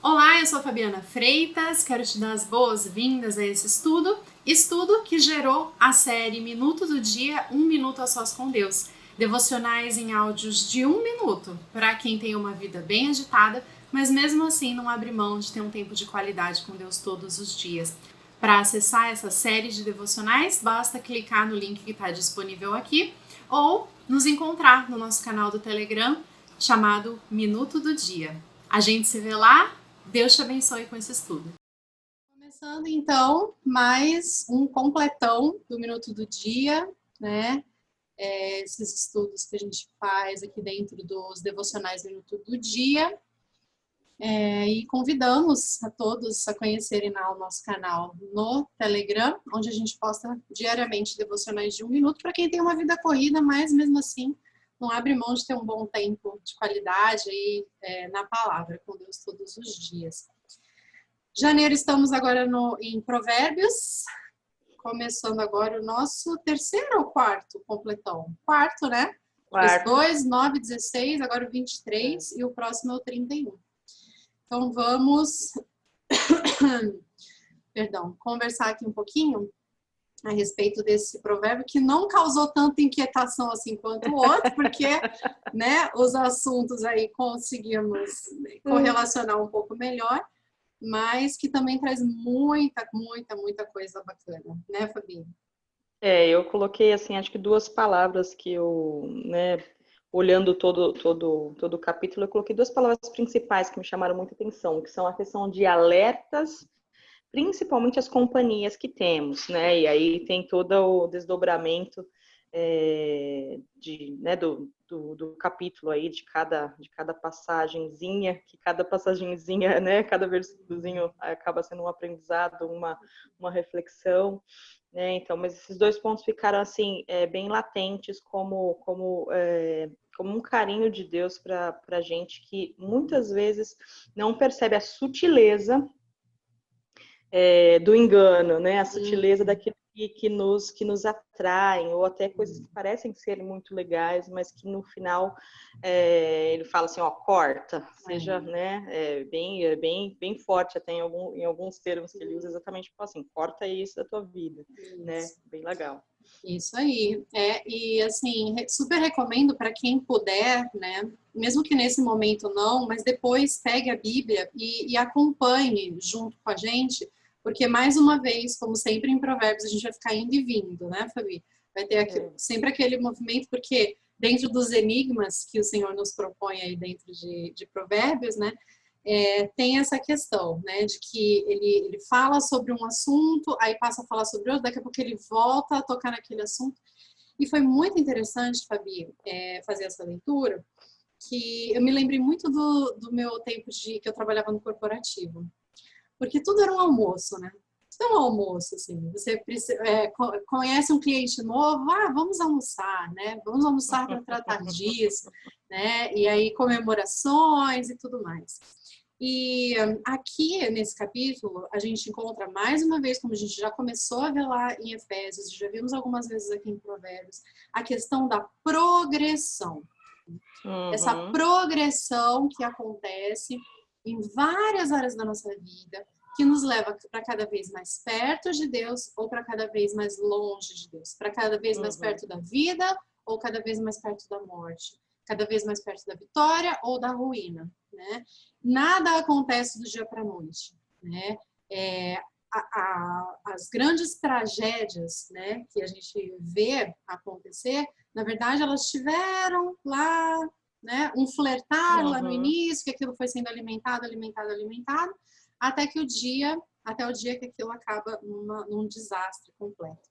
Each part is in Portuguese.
Olá, eu sou a Fabiana Freitas, quero te dar as boas-vindas a esse estudo que gerou a série Minuto do Dia, 1 minuto a sós com Deus, devocionais em áudios de 1 minuto, para quem tem uma vida bem agitada, mas mesmo assim não abre mão de ter um tempo de qualidade com Deus todos os dias. Para acessar essa série de devocionais, basta clicar no link que está disponível aqui ou nos encontrar no nosso canal do Telegram chamado Minuto do Dia. A gente se vê lá. Deus te abençoe com esse estudo. Começando então mais um completão do Minuto do Dia, né? Esses estudos que a gente faz aqui dentro dos devocionais Minuto do Dia. E convidamos a todos a conhecerem o nosso canal no Telegram, onde a gente posta diariamente devocionais de 1 minuto para quem tem uma vida corrida, mas mesmo assim não abre mão de ter um bom tempo de qualidade aí, na palavra com Deus todos os dias. Janeiro, estamos agora em Provérbios, começando agora o nosso terceiro ou quarto completão? Quarto, né? Quarto. 2, 9, 16, agora o 23 e o próximo é o 31. Então vamos, conversar aqui um pouquinho a respeito desse provérbio que não causou tanta inquietação assim quanto o outro, porque, né, os assuntos aí conseguimos correlacionar um pouco melhor, mas que também traz muita coisa bacana, né, Fabi? Eu coloquei, assim, acho que duas palavras que eu, né, olhando todo o capítulo, eu coloquei duas palavras principais que me chamaram muita atenção, que são a questão de alertas, principalmente as companhias que temos, né, e aí tem todo o desdobramento do capítulo aí, de cada passagenzinha, que cada passagenzinha, né, cada versículozinho acaba sendo um aprendizado, uma reflexão, né, então, mas esses dois pontos ficaram, assim, bem latentes como um carinho de Deus para a gente, que muitas vezes não percebe a sutileza do engano, né? A sutileza daquilo que nos atraem, ou até coisas que parecem ser muito legais, mas que no final ele fala assim, ó, corta, seja, né, bem forte até em alguns termos que ele usa, exatamente tipo assim, corta isso da tua vida, né? Bem legal. Isso aí, e assim, super recomendo para quem puder, né, mesmo que nesse momento não, mas depois pegue a Bíblia e acompanhe junto com a gente, porque mais uma vez, como sempre em Provérbios, a gente vai ficar indo e vindo, né, Fabi? Vai ter sempre aquele movimento, porque dentro dos enigmas que o Senhor nos propõe aí dentro de Provérbios, né, tem essa questão, né, de que ele fala sobre um assunto, aí passa a falar sobre outro, daqui a pouco ele volta a tocar naquele assunto. E foi muito interessante, Fabi, fazer essa leitura, que eu me lembrei muito do meu tempo que eu trabalhava no corporativo. Porque tudo era um almoço, né? Tudo é um almoço, assim. Você conhece um cliente novo, vamos almoçar, né? Vamos almoçar para tratar disso, né? E aí comemorações e tudo mais. E aqui, nesse capítulo, a gente encontra mais uma vez, como a gente já começou a ver lá em Efésios, já vimos algumas vezes aqui em Provérbios, a questão da progressão. Essa progressão que acontece em várias áreas da nossa vida, que nos leva para cada vez mais perto de Deus ou para cada vez mais longe de Deus, para cada vez mais perto da vida ou cada vez mais perto da morte, cada vez mais perto da vitória ou da ruína, né? Nada acontece do dia para a noite, né? As grandes tragédias, né, que a gente vê acontecer, na verdade, elas tiveram lá, né, um flertar lá no início, que aquilo foi sendo alimentado, até o dia que aquilo acaba num desastre completo.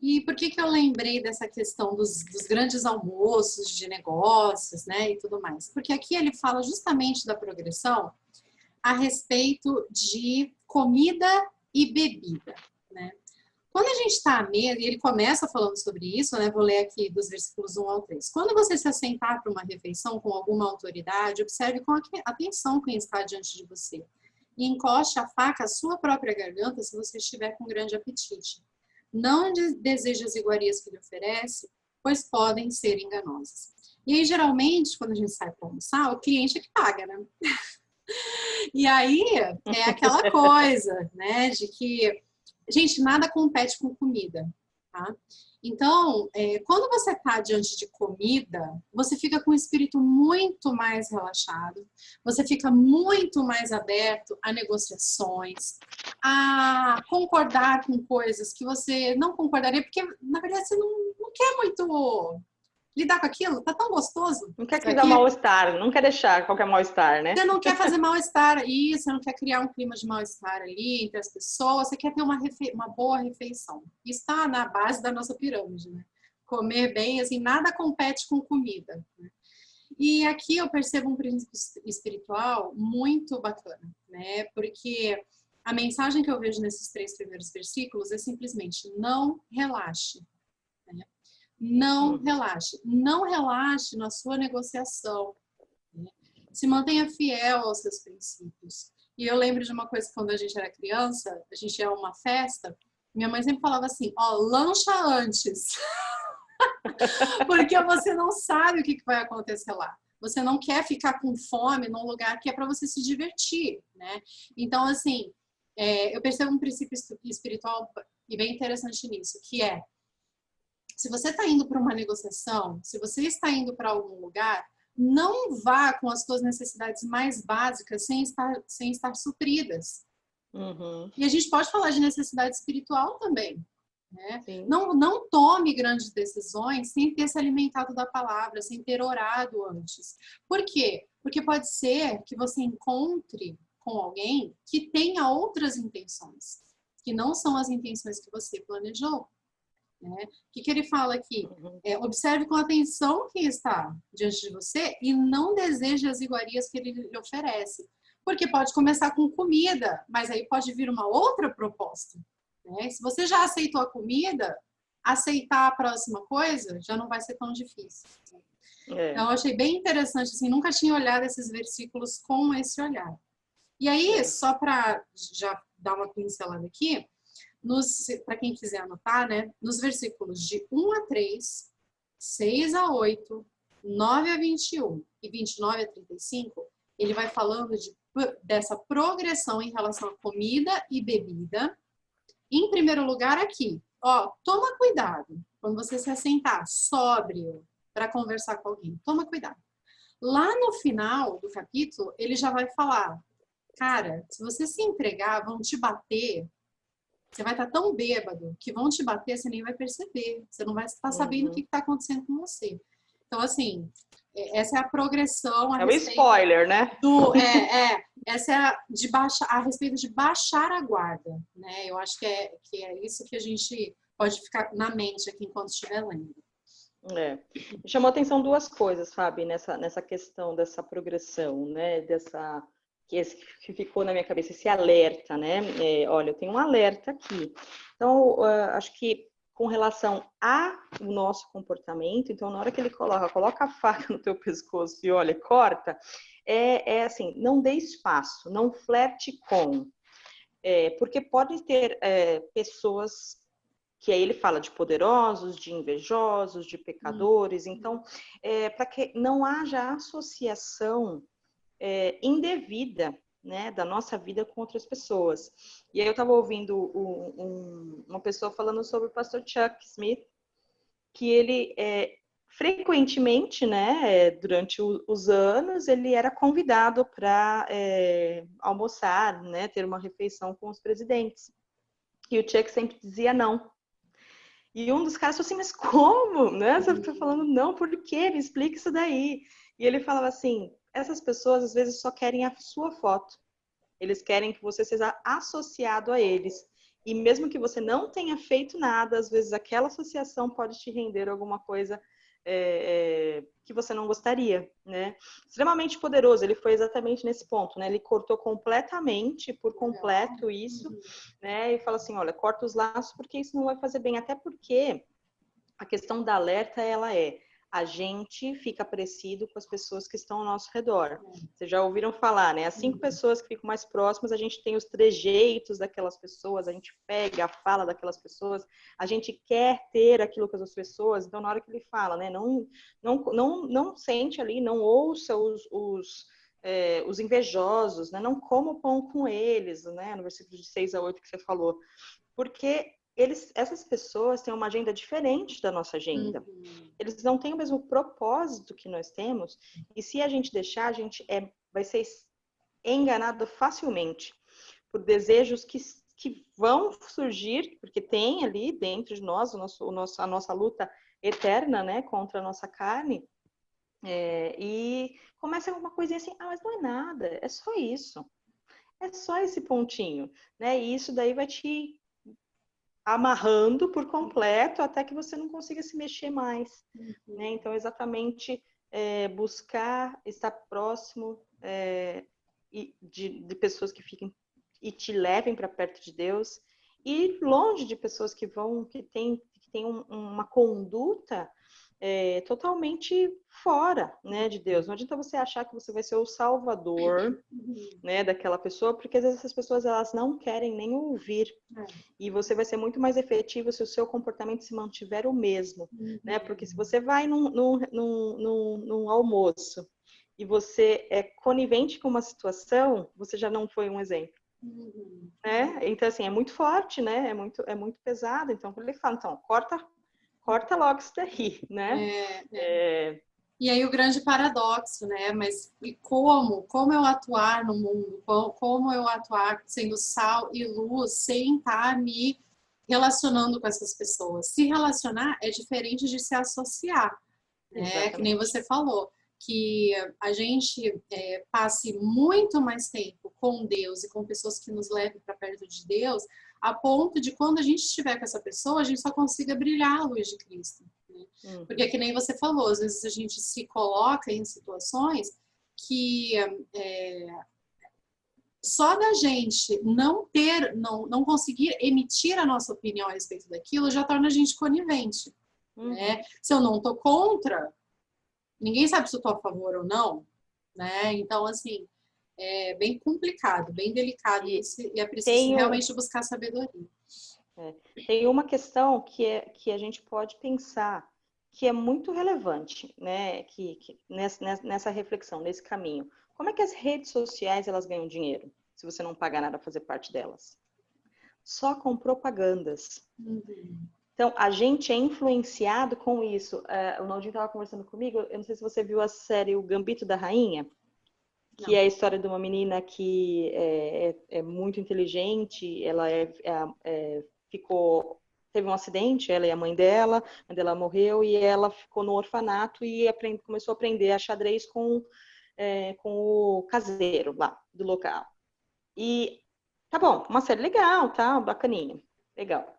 E por que eu lembrei dessa questão dos grandes almoços de negócios, né, e tudo mais? Porque aqui ele fala justamente da progressão a respeito de comida e bebida, né? Quando a gente está à mesa, e ele começa falando sobre isso, né? Vou ler aqui dos versículos 1 ao 3. Quando você se assentar para uma refeição com alguma autoridade, observe com atenção quem está diante de você. E encoste a faca à sua própria garganta se você estiver com grande apetite. Não deseje as iguarias que ele oferece, pois podem ser enganosas. E aí, geralmente, quando a gente sai para almoçar, o cliente é que paga, né? E aí é aquela coisa, né, de que, gente, nada compete com comida, tá? Então, quando você está diante de comida, você fica com o espírito muito mais relaxado, você fica muito mais aberto a negociações, a concordar com coisas que você não concordaria, porque, na verdade, você não quer muito lidar com aquilo, tá tão gostoso Não quer isso criar aqui. mal-estar, não quer deixar qualquer mal-estar, né? Você não quer fazer mal-estar aí, você não quer criar um clima de mal-estar ali entre as pessoas, você quer ter uma boa refeição. Isso está na base da nossa pirâmide, né? Comer bem, assim, nada compete com comida, né? E aqui eu percebo um princípio espiritual muito bacana, né? Porque a mensagem que eu vejo nesses 3 primeiros versículos é simplesmente não relaxe, né? Não relaxe. Não relaxe na sua negociação, né? Se mantenha fiel aos seus princípios. E eu lembro de uma coisa, quando a gente era criança, a gente ia a uma festa, minha mãe sempre falava assim, ó, lancha antes, porque você não sabe o que vai acontecer lá. Você não quer ficar com fome num lugar que é para você se divertir, né? Então, assim, eu percebo um princípio espiritual e bem interessante nisso, que é, se você está indo para uma negociação, se você está indo para algum lugar, não vá com as suas necessidades mais básicas sem estar supridas. Uhum. E a gente pode falar de necessidade espiritual também, né? Sim. Não tome grandes decisões sem ter se alimentado da palavra, sem ter orado antes. Por quê? Porque pode ser que você encontre com alguém que tenha outras intenções, que não são as intenções que você planejou. Né? O que ele fala aqui? Uhum. Observe com atenção quem está diante de você e não deseje as iguarias que ele lhe oferece. Porque pode começar com comida, mas aí pode vir uma outra proposta. Né? Se você já aceitou a comida, aceitar a próxima coisa já não vai ser tão difícil. Então, eu achei bem interessante, assim, nunca tinha olhado esses versículos com esse olhar. E aí, só para já dar uma pincelada aqui, para quem quiser anotar, né, nos versículos de 1 a 3, 6 a 8, 9 a 21 e 29 a 35, ele vai falando dessa progressão em relação à comida e bebida. Em primeiro lugar, aqui, ó, toma cuidado quando você se assentar sóbrio para conversar com alguém. Toma cuidado. Lá no final do capítulo, ele já vai falar, cara, se você se entregar, vão te bater. Você vai estar tão bêbado que vão te bater, você nem vai perceber. Você não vai estar sabendo o que está acontecendo com você. Então, assim, essa é a progressão a É o respeito spoiler, né? essa é a respeito de baixar a guarda, né? Eu acho que é isso que a gente pode ficar na mente aqui enquanto estiver lendo. Me chamou a atenção duas coisas, Fábio, nessa questão dessa progressão, né? Que ficou na minha cabeça, esse alerta, né? Olha, eu tenho um alerta aqui. Então, acho que com relação ao nosso comportamento, então, na hora que ele coloca a faca no teu pescoço e olha, corta, assim, não dê espaço, não flerte com. Porque pode ter pessoas que aí ele fala de poderosos, de invejosos, de pecadores. Então, para que não haja associação indevida, né, da nossa vida com outras pessoas. E aí eu estava ouvindo uma pessoa falando sobre o pastor Chuck Smith, que ele frequentemente, né, durante os anos, ele era convidado para almoçar, né, ter uma refeição com os presidentes. E o Chuck sempre dizia não. E um dos caras falou assim, mas como? Né? Você está falando não, por quê? Me explica isso daí. E ele falava assim, essas pessoas às vezes só querem a sua foto. Eles querem que você seja associado a eles. E mesmo que você não tenha feito nada, às vezes aquela associação pode te render alguma coisa que você não gostaria, né? Extremamente poderoso, ele foi exatamente nesse ponto, né? Ele cortou completamente, por completo isso, né? E fala assim, olha, corta os laços porque isso não vai fazer bem, até porque a questão da alerta, a gente fica parecido com as pessoas que estão ao nosso redor. Vocês já ouviram falar, né? As 5 pessoas que ficam mais próximas, a gente tem os trejeitos daquelas pessoas, a gente pega a fala daquelas pessoas, a gente quer ter aquilo com as outras pessoas, então na hora que ele fala, né? Não sente ali, não ouça os invejosos, né? Não coma o pão com eles, né? No versículo de 6 a 8 que você falou. Porque essas pessoas têm uma agenda diferente da nossa agenda. Eles não têm o mesmo propósito que nós temos, e se a gente deixar, a gente vai ser enganado facilmente por desejos que vão surgir, porque tem ali dentro de nós a nossa luta eterna, né, contra a nossa carne, e começa alguma coisinha assim, mas não é nada, é só isso. É só esse pontinho, né? E isso daí vai te amarrando por completo até que você não consiga se mexer mais, né? Então, exatamente buscar estar próximo de pessoas que fiquem e te levem para perto de Deus, e longe de pessoas que têm uma conduta totalmente fora, né, de Deus. Não adianta você achar que você vai ser o salvador, né, daquela pessoa, porque às vezes essas pessoas elas não querem nem ouvir. E você vai ser muito mais efetivo se o seu comportamento se mantiver o mesmo, né? Porque se você vai num almoço e você é conivente com uma situação, você já não foi um exemplo. Né? Então, assim, é muito forte, né? É muito pesado. Então, quando ele fala, então, corta logo isso daí, né? E aí o grande paradoxo, né? Mas e como eu atuar no mundo? Como eu atuar sendo sal e luz sem estar me relacionando com essas pessoas? Se relacionar é diferente de se associar, né? Que nem você falou, que a gente passe muito mais tempo com Deus e com pessoas que nos levem para perto de Deus, a ponto de quando a gente estiver com essa pessoa, a gente só consiga brilhar a luz de Cristo. Né? Porque que nem você falou, às vezes a gente se coloca em situações que só da gente não conseguir emitir a nossa opinião a respeito daquilo já torna a gente conivente. Né? Se eu não estou contra, ninguém sabe se eu estou a favor ou não, né? Então, assim, é bem complicado, bem delicado isso, e é preciso realmente buscar sabedoria. Tem uma questão que a gente pode pensar, que é muito relevante, né? Que nessa reflexão, nesse caminho. Como é que as redes sociais elas ganham dinheiro, se você não pagar nada para fazer parte delas? Só com propagandas. Então, a gente é influenciado com isso. O Naldinho estava conversando comigo, eu não sei se você viu a série O Gambito da Rainha, que é a história de uma menina que é muito inteligente, ela teve um acidente, ela e a mãe dela morreu, e ela ficou no orfanato e começou a aprender a xadrez com o caseiro lá do local. E tá bom, uma série legal, tá? Bacaninha, legal.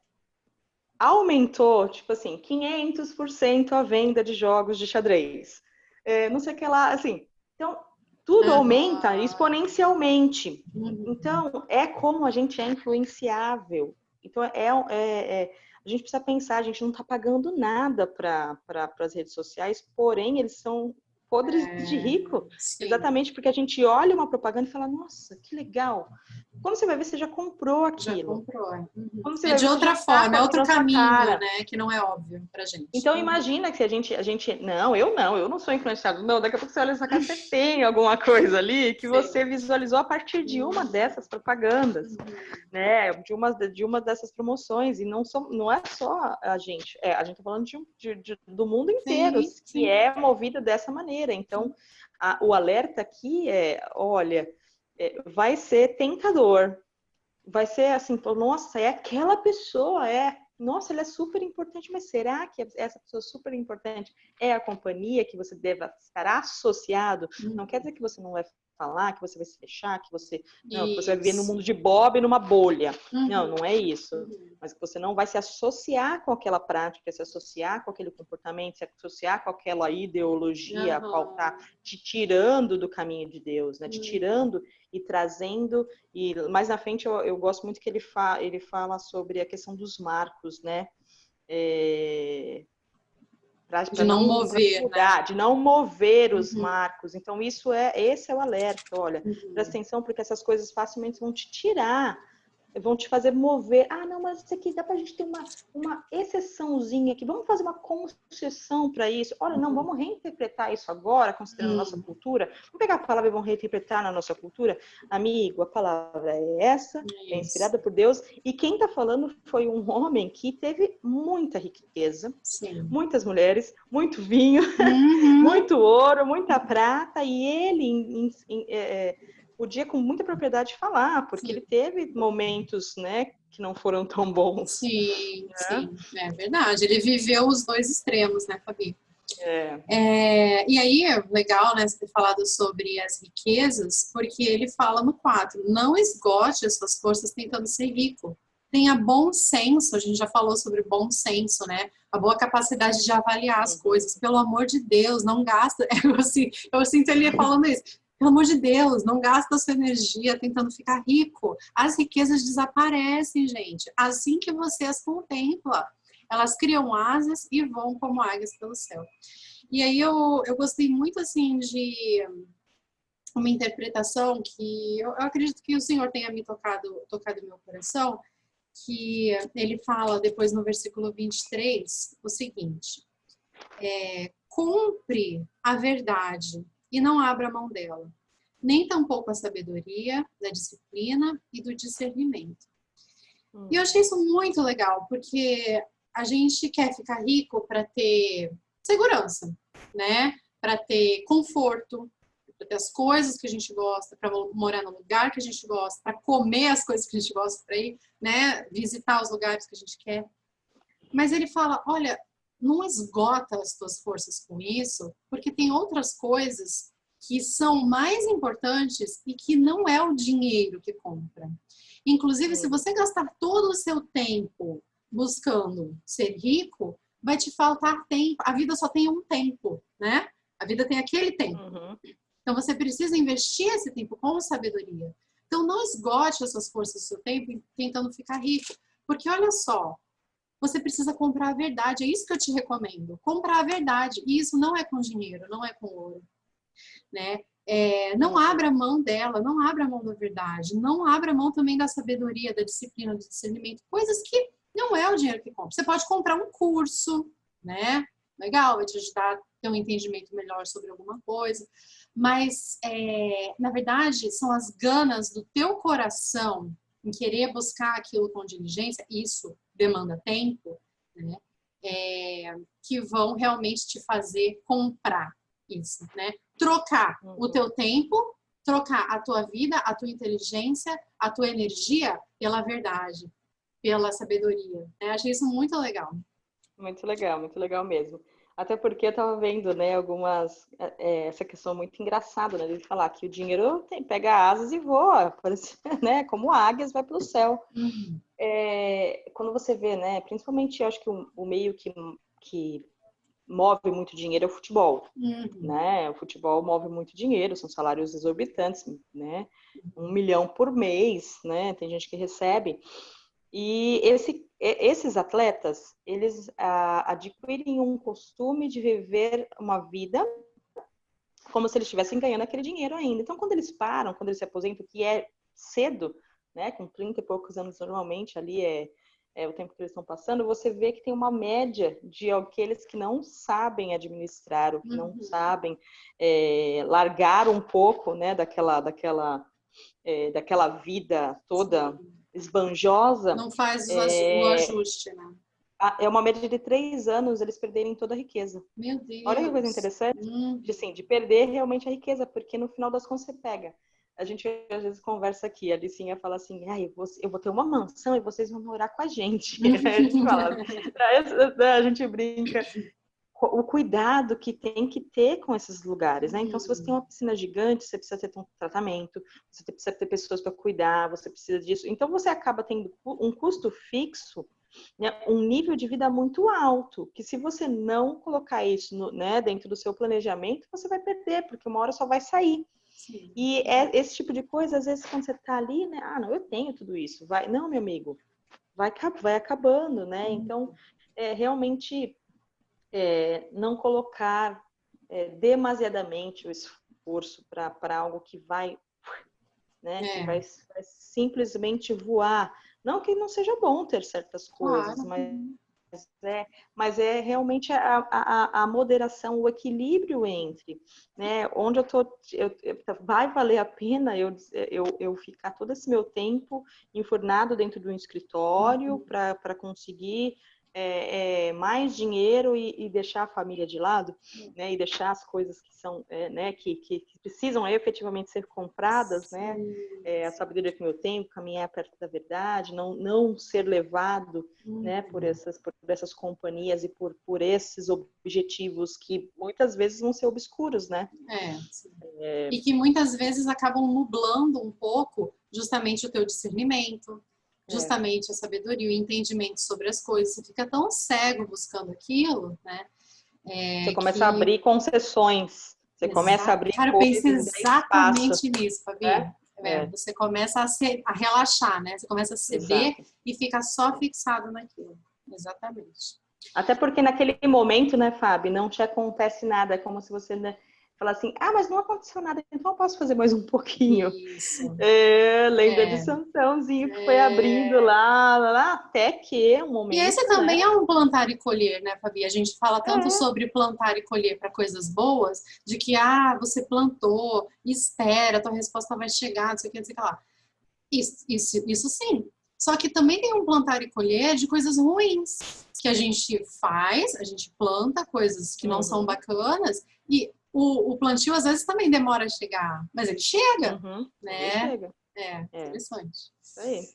Aumentou, tipo assim, 500% a venda de jogos de xadrez. Não sei o que lá, assim. Então, tudo aumenta exponencialmente. Então, é como a gente é influenciável. Então, a gente precisa pensar, a gente não está pagando nada para as redes sociais, porém, eles são podres de rico. Sim. Exatamente porque a gente olha uma propaganda e fala, nossa, que legal. Quando você vai ver, você já comprou aquilo. Já comprou. De outra forma, é outro caminho, né? Que não é óbvio pra gente. Então, imagina que a gente... Não, eu não sou influenciado. Não, daqui a pouco você olha essa cara, você tem alguma coisa ali que você visualizou a partir de uma dessas propagandas, né? De uma dessas promoções. E não é só a gente. A gente tá falando do mundo inteiro, que é movido dessa maneira. Então, o alerta aqui olha... vai ser tentador, vai ser assim, nossa, é aquela pessoa, nossa, ela é super importante, mas será que essa pessoa super importante é a companhia que você deve estar associado? Não quer dizer que você não vai falar, que você vai se fechar, que você vai viver no mundo de Bob, numa bolha. Não é isso. Mas que você não vai se associar com aquela prática, se associar com aquele comportamento, se associar com aquela ideologia a qual está te tirando do caminho de Deus, né? Te tirando e trazendo, e mais na frente eu gosto muito que ele fala sobre a questão dos marcos, né? De não mover, né? De não mover os marcos. Então, esse é o alerta. Olha, presta atenção, porque essas coisas facilmente vão te tirar vão te fazer mover. Ah, não, mas isso aqui dá pra gente ter uma exceçãozinha aqui. Vamos fazer uma concessão para isso. Olha, não, vamos reinterpretar isso agora, considerando a nossa cultura. Vamos pegar a palavra e vamos reinterpretar na nossa cultura. Amigo, a palavra é essa, é inspirada por Deus. E quem está falando foi um homem que teve muita riqueza, Sim. muitas mulheres, muito vinho, muito ouro, muita prata. E ele podia com muita propriedade falar, porque ele teve momentos, né, que não foram tão bons. Sim, né? Sim, é verdade. Ele viveu os dois extremos, né, Fabi? E aí é legal, né, você ter falado sobre as riquezas, porque ele fala no 4, não esgote as suas forças tentando ser rico. Tenha bom senso, a gente já falou sobre bom senso, né? A boa capacidade de avaliar as coisas. Pelo amor de Deus, não gasta. Eu sinto ele falando isso. Pelo amor de Deus, não gasta a sua energia tentando ficar rico. As riquezas desaparecem, gente. Assim que você as contempla. Elas criam asas e voam como águias pelo céu. E aí eu gostei muito, assim, de uma interpretação que eu acredito que o Senhor tenha me tocado no meu coração, que ele fala depois no versículo 23 o seguinte: compre a verdade e não abra mão dela, nem tampouco a sabedoria, da disciplina e do discernimento. E eu achei isso muito legal, porque a gente quer ficar rico para ter segurança, né? Para ter conforto, para ter as coisas que a gente gosta, para morar no lugar que a gente gosta, para comer as coisas que a gente gosta, para ir, né? Visitar os lugares que a gente quer. Mas ele fala, olha, não esgota as tuas forças com isso, porque tem outras coisas que são mais importantes e que não é o dinheiro que compra. Inclusive, se você gastar todo o seu tempo buscando ser rico, vai te faltar tempo. A vida só tem um tempo, né? A vida tem aquele tempo. Então, você precisa investir esse tempo com sabedoria. Então, não esgote as suas forças do seu tempo tentando ficar rico. Porque, olha só, você precisa comprar a verdade. É isso que eu te recomendo. Comprar a verdade. E isso não é com dinheiro, não é com ouro, né? Não abra mão dela, não abra mão da verdade, não abra mão também da sabedoria, da disciplina, do discernimento, coisas que não é o dinheiro que compra. Você pode comprar um curso, né? Legal, vai te ajudar a ter um entendimento melhor sobre alguma coisa, mas na verdade são as ganas do teu coração em querer buscar aquilo com diligência, isso demanda tempo, né? Que vão realmente te fazer comprar isso, né? Trocar o teu tempo, trocar a tua vida, a tua inteligência, a tua energia pela verdade, pela sabedoria. Achei isso muito legal. Muito legal mesmo. Até porque eu estava vendo, né, essa questão muito engraçada, né, de falar que o dinheiro pega asas e voa, parece, né, como águias vai para o céu. Quando você vê, né, principalmente eu acho que o meio que move muito dinheiro é o futebol, né? O futebol move muito dinheiro, são salários exorbitantes, né? 1 milhão por mês, né? Tem gente que recebe. E esses atletas, eles adquirem um costume de viver uma vida como se eles estivessem ganhando aquele dinheiro ainda. Então, quando eles param, quando eles se aposentam, que é cedo, né? Com 30 e poucos anos normalmente, ali é o tempo que eles estão passando, você vê que tem uma média de aqueles que não sabem administrar, ou que não sabem largar um pouco, né, daquela vida toda esbanjosa. Não faz o ajuste, né? É uma média de 3 anos eles perderem toda a riqueza. Meu Deus. Olha que coisa interessante, de perder realmente a riqueza, porque no final das contas você pega. A gente às vezes conversa aqui, a Alicinha fala assim, eu vou ter uma mansão e vocês vão morar com a gente. A gente fala, a gente brinca. O cuidado que tem que ter com esses lugares, né? Então, se você tem uma piscina gigante, você precisa ter um tratamento, você precisa ter pessoas para cuidar, você precisa disso. Então, você acaba tendo um custo fixo, né? Um nível de vida muito alto, que se você não colocar isso né, dentro do seu planejamento, você vai perder, porque uma hora só vai sair. Sim. E esse tipo de coisa, às vezes, quando você está ali, né? Não, eu tenho tudo isso. Não, meu amigo, vai acabando, né? Então, realmente não colocar demasiadamente o esforço para algo que vai né? Que vai simplesmente voar. Não que não seja bom ter certas coisas, claro. mas é realmente a moderação, o equilíbrio entre, né, onde vai valer a pena eu ficar todo esse meu tempo enfurnado dentro do escritório para conseguir mais dinheiro e deixar a família de lado, né, e deixar as coisas que são, né, que precisam efetivamente ser compradas, né, a sabedoria que eu tenho, caminhar perto da verdade, não ser levado, né, por essas companhias e por esses objetivos que muitas vezes vão ser obscuros, né? E que muitas vezes acabam nublando um pouco justamente o teu discernimento, justamente a sabedoria, o entendimento sobre as coisas. Você fica tão cego buscando aquilo, né? Você começa a abrir concessões, você começa a abrir Cara, eu coisas, pensei exatamente nisso, Fabi. né? Você começa a relaxar, né? Você começa a ceder e fica só fixado naquilo. Exatamente. Até porque naquele momento, né, Fábio, não te acontece nada, é como se você, né, fala assim, mas não aconteceu nada, então eu posso fazer mais um pouquinho. Isso. Lembra de Sansãozinho que foi abrindo lá, até que um momento, e esse também é um plantar e colher, né, Fabi? A gente fala tanto sobre plantar e colher para coisas boas, de que, você plantou, espera, tua resposta vai chegar, não sei o que, não sei o que lá. Isso sim. Só que também tem um plantar e colher de coisas ruins, que a gente faz, a gente planta coisas que não são bacanas, e o plantio às vezes também demora a chegar, mas ele chega, né? Ele chega. Interessante. Isso aí.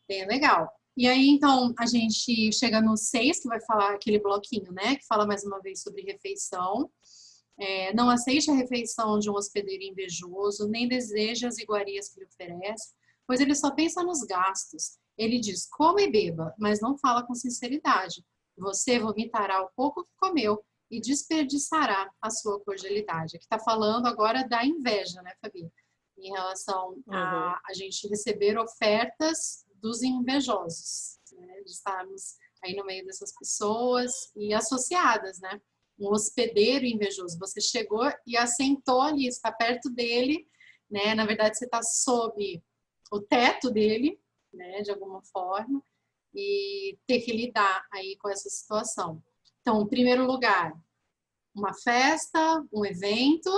Bem legal. E aí, então, a gente chega no 6, que vai falar aquele bloquinho, né? Que fala mais uma vez sobre refeição. Não aceite a refeição de um hospedeiro invejoso, nem deseje as iguarias que lhe oferece, pois ele só pensa nos gastos. Ele diz, coma e beba, mas não fala com sinceridade. Você vomitará o pouco que comeu e desperdiçará a sua cordialidade. Aqui está falando agora da inveja, né, Fabi? Em relação a gente receber ofertas dos invejosos, né? De estarmos aí no meio dessas pessoas e associadas, né? Um hospedeiro invejoso. Você chegou e assentou ali, está perto dele, né? Na verdade, você está sob o teto dele, né? De alguma forma, e ter que lidar aí com essa situação. Então, em primeiro lugar, uma festa, um evento.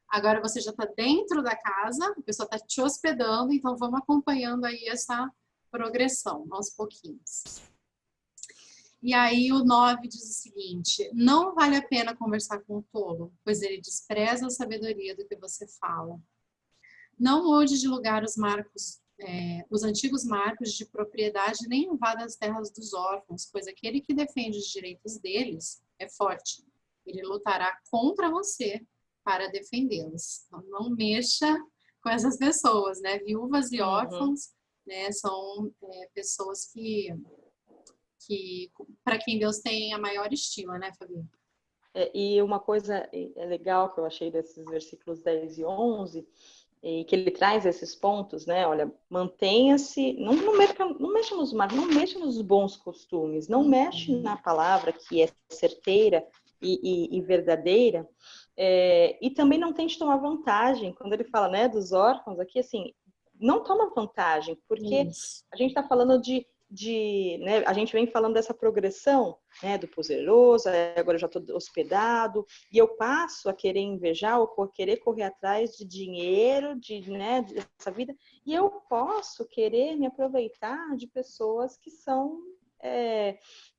Agora você já está dentro da casa, a pessoa está te hospedando, então vamos acompanhando aí essa progressão, aos pouquinhos. E aí o 9 diz o seguinte, não vale a pena conversar com o tolo, pois ele despreza a sabedoria do que você fala. Não mude de lugar os antigos marcos de propriedade, nem invada as terras dos órfãos, pois aquele que defende os direitos deles é forte. Ele lutará contra você para defendê-los. Então, não mexa com essas pessoas, né? Viúvas e órfãos, né? São pessoas que para quem Deus tem a maior estima, né, Fabi? E uma coisa legal que eu achei desses versículos 10 e 11, e que ele traz esses pontos, né? Olha, mantenha-se, não mexa nos marcos, não mexa nos bons costumes, não mexe na palavra que é certeira e verdadeira, e também não tente tomar vantagem. Quando ele fala, né, dos órfãos aqui, assim, não toma vantagem, porque a gente está falando né, a gente vem falando dessa progressão, né, do poderoso, agora eu já estou hospedado, e eu passo a querer invejar ou querer correr atrás de dinheiro, né, dessa vida, e eu posso querer me aproveitar de pessoas que são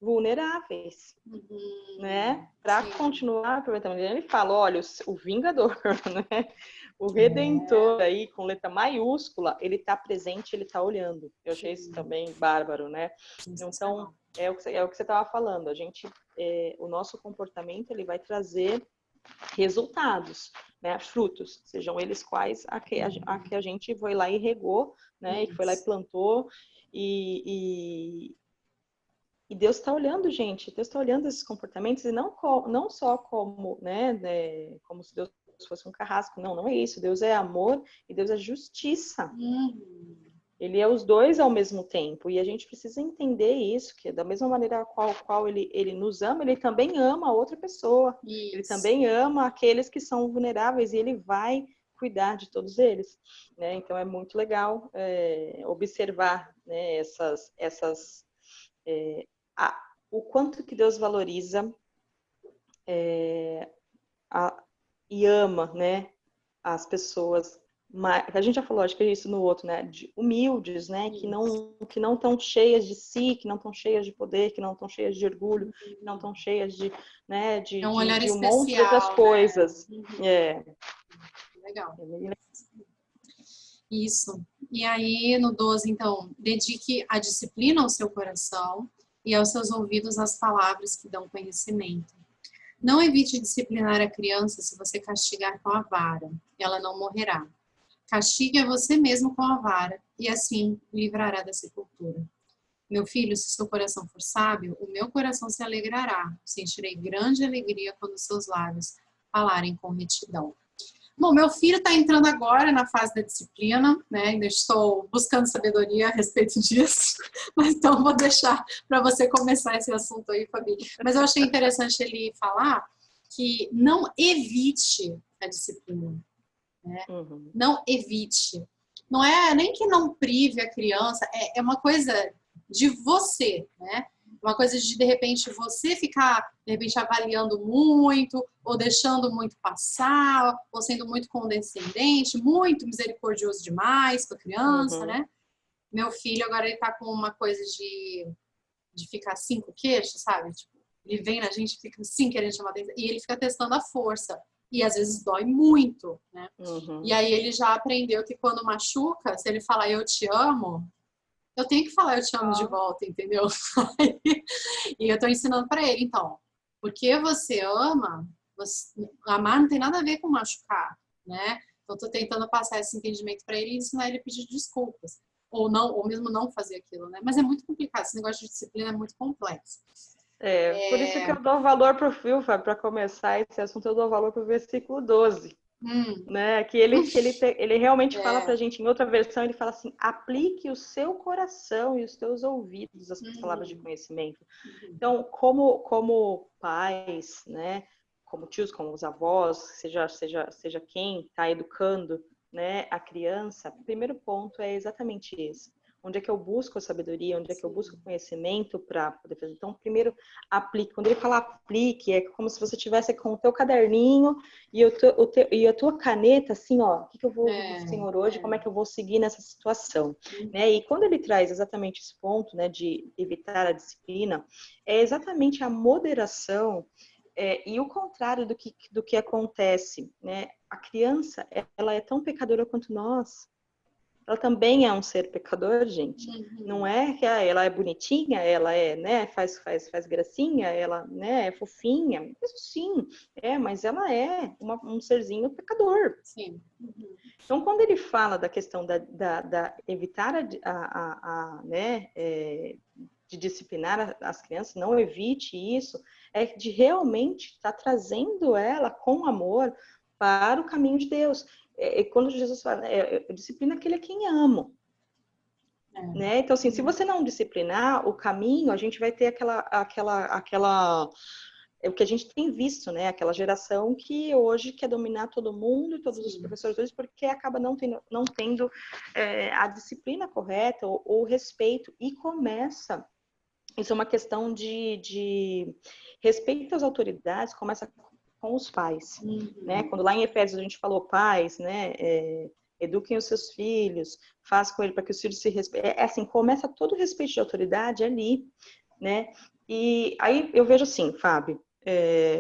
vulneráveis, né, para continuar aproveitando. Ele fala, olha, o Vingador, né, o Redentor aí, com letra maiúscula, ele está presente, ele está olhando. Eu achei isso também bárbaro, né? Então, é o que você estava falando. A gente, o nosso comportamento, ele vai trazer resultados, né? Frutos, sejam eles quais a que a gente foi lá e regou, né? E foi lá e plantou e Deus está olhando, gente. Deus está olhando esses comportamentos e não só como, né, como se Deus fosse um carrasco. Não é isso. Deus é amor e Deus é justiça. Ele é os dois ao mesmo tempo. E a gente precisa entender isso, que da mesma maneira qual ele nos ama, ele também ama a outra pessoa. Isso. Ele também ama aqueles que são vulneráveis e ele vai cuidar de todos eles, né? Então é muito legal observar, né, o quanto que Deus valoriza e ama, né, as pessoas. A gente já falou, acho que é isso no outro, né? Humildes, né? Que não estão cheias de si, que não estão cheias de poder, que não estão cheias de orgulho, que não estão cheias de, né? É um olhar de um monte de outras especial, coisas. né? Legal. Isso. E aí, no 12, então, dedique a disciplina ao seu coração e aos seus ouvidos as palavras que dão conhecimento. Não evite disciplinar a criança se você castigar com a vara. Ela não morrerá. Castigue a você mesmo com a vara, e assim o livrará da sepultura. Meu filho, se seu coração for sábio, o meu coração se alegrará. Sentirei grande alegria quando seus lábios falarem com retidão. Bom, meu filho está entrando agora na fase da disciplina, né? Ainda estou buscando sabedoria a respeito disso, mas então vou deixar para você começar esse assunto aí, Fabi. Mas eu achei interessante ele falar que não evite a disciplina. Né? Não evite. Não é nem que não prive a criança, é uma coisa de você, né? Uma coisa de repente, você ficar, de repente, avaliando muito, ou deixando muito passar, ou sendo muito condescendente, muito misericordioso demais com a criança, né? Meu filho agora ele tá com uma coisa de ficar assim com o queixo, sabe? Tipo, ele vem na gente, fica assim querendo chamar atenção, e ele fica testando a força. E às vezes dói muito, né? E aí ele já aprendeu que quando machuca, se ele falar eu te amo, eu tenho que falar eu te amo de volta, entendeu? E eu tô ensinando para ele, então, porque você ama, amar não tem nada a ver com machucar, né? Então tô tentando passar esse entendimento para ele e ensinar ele a pedir desculpas. Ou não, ou mesmo não fazer aquilo, né? Mas é muito complicado, esse negócio de disciplina é muito complexo. Por isso que eu dou valor para o Fio, para começar esse assunto, eu dou valor para o versículo 12. Né? Que ele realmente fala para a gente, em outra versão, ele fala assim, aplique o seu coração e os teus ouvidos às palavras de conhecimento. Então, como pais, né? Como tios, como os avós, seja quem está educando, né, a criança, o primeiro ponto é exatamente esse. Onde é que eu busco a sabedoria, onde é que eu busco o conhecimento para poder fazer. Então, primeiro, aplique. Quando ele fala aplique, é como se você tivesse com o teu caderninho e a tua caneta, assim, ó, o que eu vou ouvir do Senhor hoje, como é que eu vou seguir nessa situação. Né? E quando ele traz exatamente esse ponto, né, de evitar a disciplina, é exatamente a moderação e o contrário do que acontece. Né? A criança, ela é tão pecadora quanto nós. Ela também é um ser pecador, gente. Não é que ela é bonitinha, ela é, né, faz gracinha, ela, né, é fofinha. Isso sim, mas ela é um serzinho pecador. Sim. Então, quando ele fala da questão da evitar né, de disciplinar as crianças, não evite isso, é de realmente estar trazendo ela com amor para o caminho de Deus. Quando Jesus fala, disciplina aquele a quem amo. Né? Então, assim, se você não disciplinar o caminho, a gente vai ter aquela o que a gente tem visto, né? Aquela geração que hoje quer dominar todo mundo e todos os professores hoje, porque acaba não tendo a disciplina correta ou o respeito, e começa. Isso é uma questão de respeito às autoridades, começa com os pais, né? Quando lá em Efésios a gente falou pais, né? Eduquem os seus filhos, faz com ele para que os filhos se respeitem. Assim, começa todo o respeito de autoridade ali, né? E aí eu vejo assim, Fábio,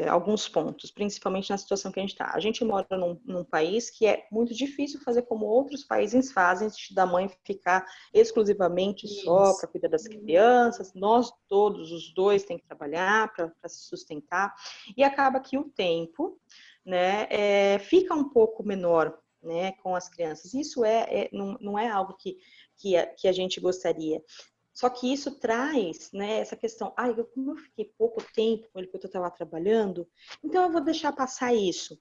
alguns pontos, principalmente na situação que a gente está. A gente mora num país que é muito difícil fazer como outros países fazem, da mãe ficar exclusivamente só para cuidar das crianças. Nós todos, os dois, tem que trabalhar para se sustentar. E acaba que o tempo, né, fica um pouco menor, né, com as crianças. Isso não é algo que a gente gostaria. Só que isso traz, né, essa questão, como eu fiquei pouco tempo com ele, porque eu estava trabalhando, então eu vou deixar passar isso.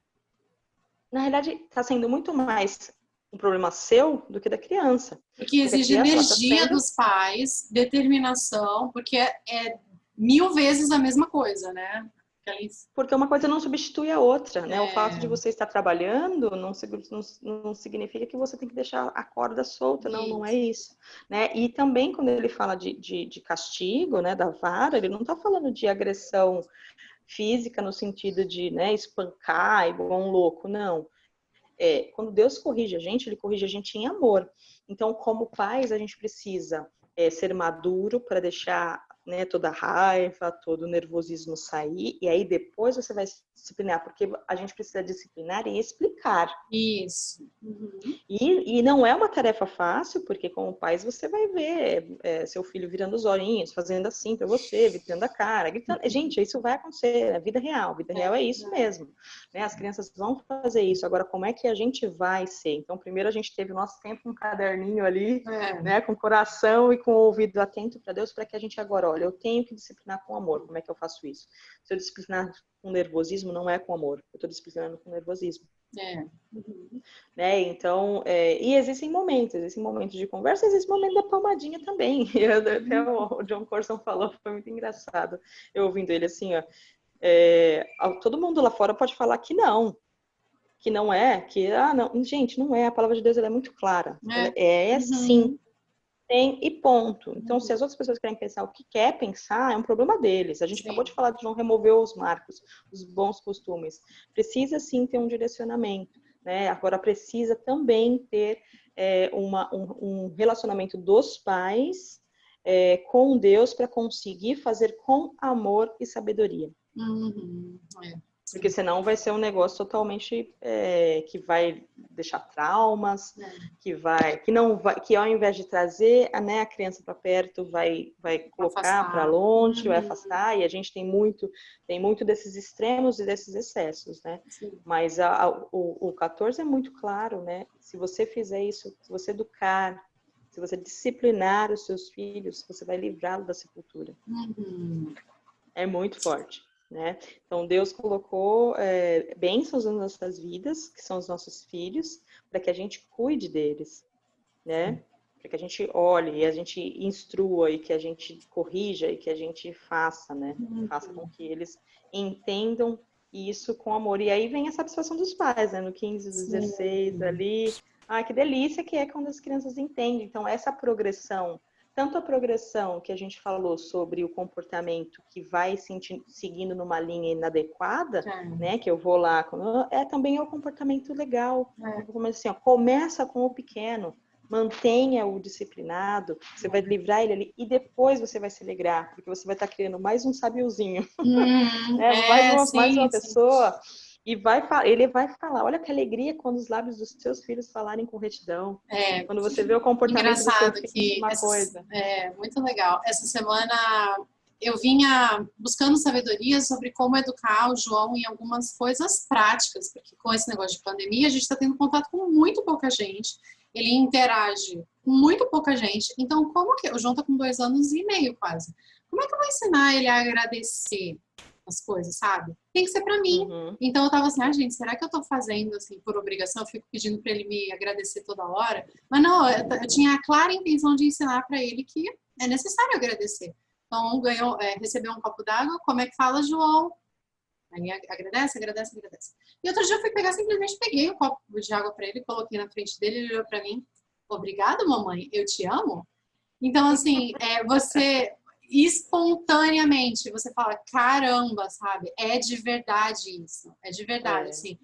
Na realidade, está sendo muito mais um problema seu do que da criança. Porque exige energia dos pais, determinação, porque é 1000 vezes a mesma coisa, né? Porque uma coisa não substitui a outra, né? O É. fato de você estar trabalhando não significa que você tem que deixar a corda solta, não é isso, né? E também quando ele fala de castigo, né, da vara, ele não está falando de agressão física no sentido de, né, espancar igual um louco, não. Quando Deus corrige a gente, ele corrige a gente em amor. Então, como pais, a gente precisa ser maduro para deixar, né, toda a raiva, todo o nervosismo sair, e aí depois você vai se disciplinar, porque a gente precisa disciplinar e explicar. Isso. Uhum. E não é uma tarefa fácil, porque como pais você vai ver seu filho virando os olhinhos, fazendo assim para você, virando a cara, gritando. Gente, isso vai acontecer, é vida real. Vida real é isso mesmo, né? As crianças vão fazer isso. Agora, como é que a gente vai ser? Então, primeiro a gente teve o nosso tempo um caderninho ali, né, com o coração e com o ouvido atento para Deus, para que a gente agora, olha, eu tenho que disciplinar com amor. Como é que eu faço isso? Se eu disciplinar com nervosismo, não é com amor. Eu estou disciplinando com nervosismo. Uhum. Né? Então, e existem momentos de conversa, existe momento da palmadinha também. Até o John Corson falou, foi muito engraçado. Eu ouvindo ele assim, ó, todo mundo lá fora pode falar que não é, não, gente, não é. A palavra de Deus ela é muito clara. Ela sim. Tem e ponto. Então, se as outras pessoas querem pensar o que quer pensar, é um problema deles. A gente acabou de falar de não remover os marcos, os bons costumes. Precisa sim ter um direcionamento, né? Agora precisa também ter um relacionamento dos pais com Deus para conseguir fazer com amor e sabedoria. Porque senão vai ser um negócio totalmente que vai deixar traumas, que ao invés de trazer, né, a criança para perto, vai colocar para longe, vai afastar, e a gente tem muito desses extremos e desses excessos, né? Sim. Mas o 14 é muito claro, né? Se você fizer isso, se você educar, se você disciplinar os seus filhos, você vai livrá-lo da sepultura. É muito forte. Né? Então, Deus colocou bênçãos nas nossas vidas, que são os nossos filhos, para que a gente cuide deles, né? Para que a gente olhe e a gente instrua e que a gente corrija e que a gente faça, né? Faça com que eles entendam isso com amor. E aí vem a satisfação dos pais, né? No 15, 16 ali. Ah, que delícia que é quando as crianças entendem. Então, essa progressão, tanto a progressão que a gente falou sobre o comportamento que vai seguindo numa linha inadequada, né, que eu vou lá, também é o comportamento legal. Assim, ó, começa com o pequeno, mantenha-o disciplinado, você vai livrar ele ali e depois você vai se alegrar, porque você vai estar criando mais um sabiozinho, mais uma pessoa. E ele vai falar, olha que alegria quando os lábios dos seus filhos falarem com retidão. Quando você vê o comportamento do seu filho, uma coisa. Muito legal. Essa semana eu vinha buscando sabedoria sobre como educar o João em algumas coisas práticas, porque com esse negócio de pandemia a gente está tendo contato com muito pouca gente, ele interage com muito pouca gente. Então, como que... O João está com 2 anos e meio quase. Como é que eu vou ensinar ele a agradecer as coisas, sabe? Tem que ser pra mim. Então eu tava assim, gente, será que eu tô fazendo assim por obrigação? Eu fico pedindo pra ele me agradecer toda hora. Mas não, eu tinha a clara intenção de ensinar pra ele que é necessário agradecer. Então recebeu um copo d'água, como é que fala, João? Aí agradece. E outro dia eu fui pegar, simplesmente peguei um copo de água pra ele, coloquei na frente dele, ele olhou pra mim, obrigado, mamãe, eu te amo. Então, assim, você... espontaneamente, você fala, caramba, sabe? É de verdade isso. É de verdade, assim.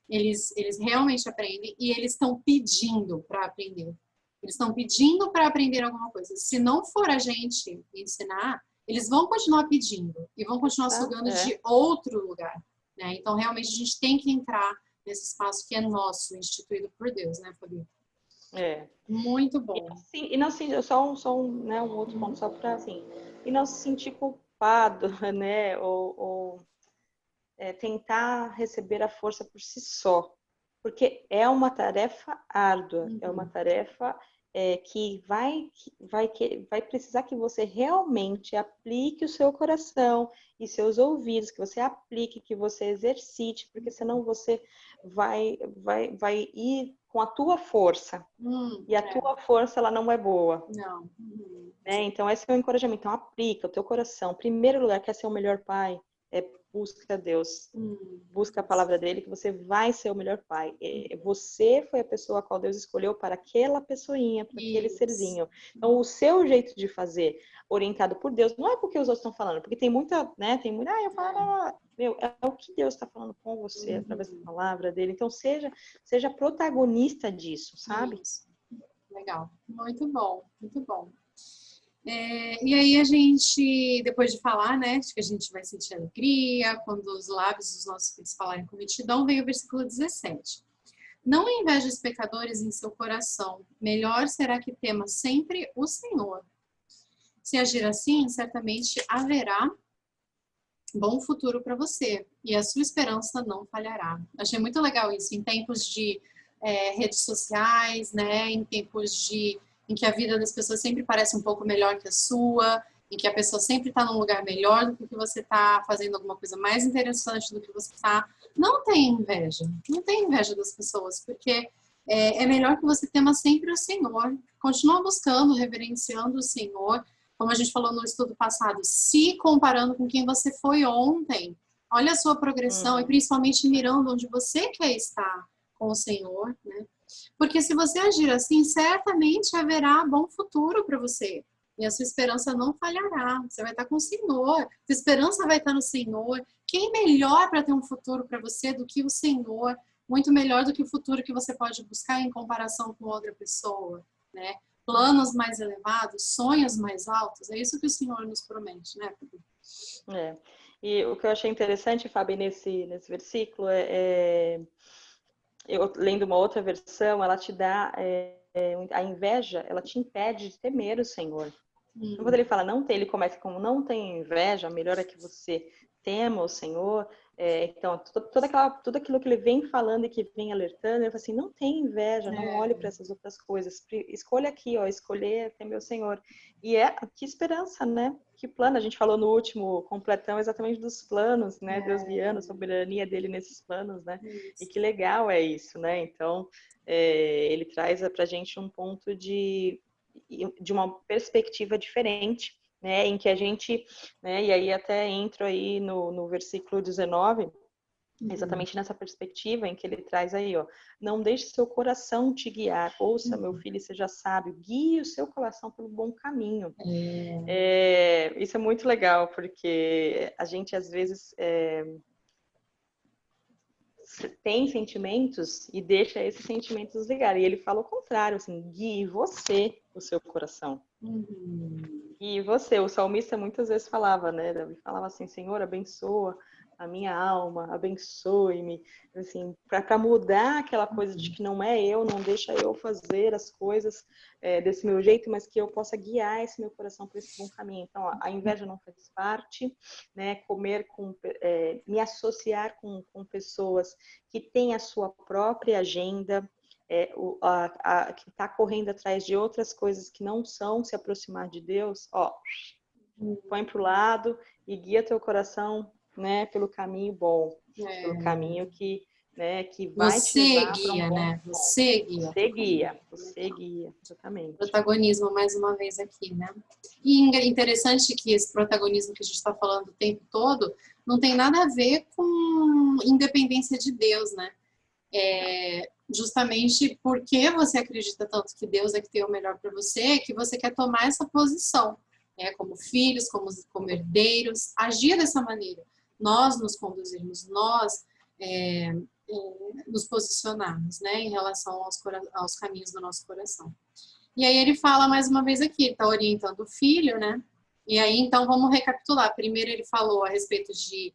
Eles realmente aprendem e eles estão pedindo para aprender. Eles estão pedindo para aprender alguma coisa. Se não for a gente ensinar, eles vão continuar pedindo e vão continuar sugando de outro lugar, né? Então, realmente, a gente tem que entrar nesse espaço que é nosso, instituído por Deus, né, Fabi? Muito bom. E não se só um outro ponto só para assim, e não se sentir culpado, né, ou tentar receber a força por si só, porque é uma tarefa árdua, é uma tarefa que vai precisar que você realmente aplique o seu coração e seus ouvidos, que você aplique, que você exercite, porque senão você vai ir com a tua força. E a tua força, ela não é boa. Não. Né? Então, esse é o encorajamento. Então, aplica o teu coração. Em primeiro lugar, quer ser o melhor pai? busca Deus, busca a palavra dele, que você vai ser o melhor pai. Você foi a pessoa a qual Deus escolheu para aquela pessoinha, para aquele serzinho. Então, o seu jeito de fazer, orientado por Deus, não é porque os outros estão falando, porque tem muita, né, eu falo, meu, é o que Deus está falando com você, através da palavra dele. Então, seja protagonista disso, sabe? Isso. Legal. Muito bom, muito bom. E aí a gente, depois de falar, né, de que a gente vai sentir alegria quando os lábios dos nossos filhos falarem com retidão, vem o versículo 17. Não inveje os pecadores em seu coração, melhor será que tema sempre o Senhor. Se agir assim, certamente haverá bom futuro para você e a sua esperança não falhará. Achei muito legal isso, em tempos de redes sociais, né, em tempos em que a vida das pessoas sempre parece um pouco melhor que a sua, em que a pessoa sempre está num lugar melhor do que você está, fazendo alguma coisa mais interessante do que você está. Não tem inveja, não tem inveja das pessoas, porque é melhor que você tema sempre o Senhor. Continua buscando, reverenciando o Senhor, como a gente falou no estudo passado, se comparando com quem você foi ontem. Olha a sua progressão e principalmente mirando onde você quer estar com o Senhor, né? Porque se você agir assim, certamente haverá bom futuro para você. E a sua esperança não falhará. Você vai estar com o Senhor. Sua esperança vai estar no Senhor. Quem melhor para ter um futuro para você do que o Senhor? Muito melhor do que o futuro que você pode buscar em comparação com outra pessoa, né? Planos mais elevados, sonhos mais altos. É isso que o Senhor nos promete, né? E o que eu achei interessante, Fábio, nesse versículo eu lendo uma outra versão, ela te dá a inveja, ela te impede de temer o Senhor. Então, quando ele fala ele começa com não tem inveja, melhor é que você tema o Senhor. Então, tudo aquilo que ele vem falando e que vem alertando, ele fala assim, não tem inveja, não olhe para essas outras coisas. Escolha aqui, escolher temer o Senhor. E que esperança, né? Que plano. A gente falou no último completão exatamente dos planos, né? Deus guiando a soberania dele nesses planos, né? E que legal é isso, né? Então, ele traz pra gente um ponto de uma perspectiva diferente, né, em que a gente, né, e aí até entro aí no versículo 19, exatamente nessa perspectiva em que ele traz aí, não deixe seu coração te guiar, ouça, meu filho, seja sábio, guie o seu coração pelo bom caminho. Isso é muito legal, porque a gente às vezes tem sentimentos e deixa esses sentimentos ligar. E ele fala o contrário, assim, guie você o seu coração. E você, o salmista muitas vezes falava, né? Davi falava assim, Senhor, abençoa a minha alma, abençoe-me, assim, para mudar aquela coisa de que não é eu, não deixa eu fazer as coisas desse meu jeito, mas que eu possa guiar esse meu coração para esse bom caminho. Então, a inveja não faz parte, né? Me associar com pessoas que têm a sua própria agenda, que está correndo atrás de outras coisas que não são se aproximar de Deus, põe para o lado e guia teu coração, né, pelo caminho bom, pelo caminho que vai te levar para um bom, né? Você guia, exatamente. Protagonismo mais uma vez aqui, né? E interessante que esse protagonismo que a gente está falando o tempo todo não tem nada a ver com independência de Deus, né? Justamente porque você acredita tanto que Deus é que tem o melhor para você, que você quer tomar essa posição, né? Como filhos, como herdeiros, agir dessa maneira. Nós nos conduzirmos, nós nos posicionarmos, né? Em relação aos caminhos do nosso coração. E aí ele fala mais uma vez aqui, está orientando o filho, né? E aí, então, vamos recapitular. Primeiro ele falou a respeito de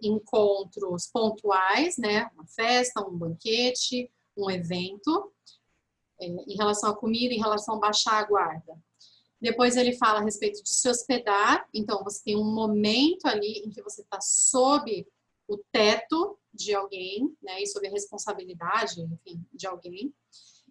encontros pontuais, né? Uma festa, um banquete, um evento, em relação à comida, em relação a baixar a guarda. Depois ele fala a respeito de se hospedar, então você tem um momento ali em que você está sob o teto de alguém, né? E sob a responsabilidade, enfim, de alguém.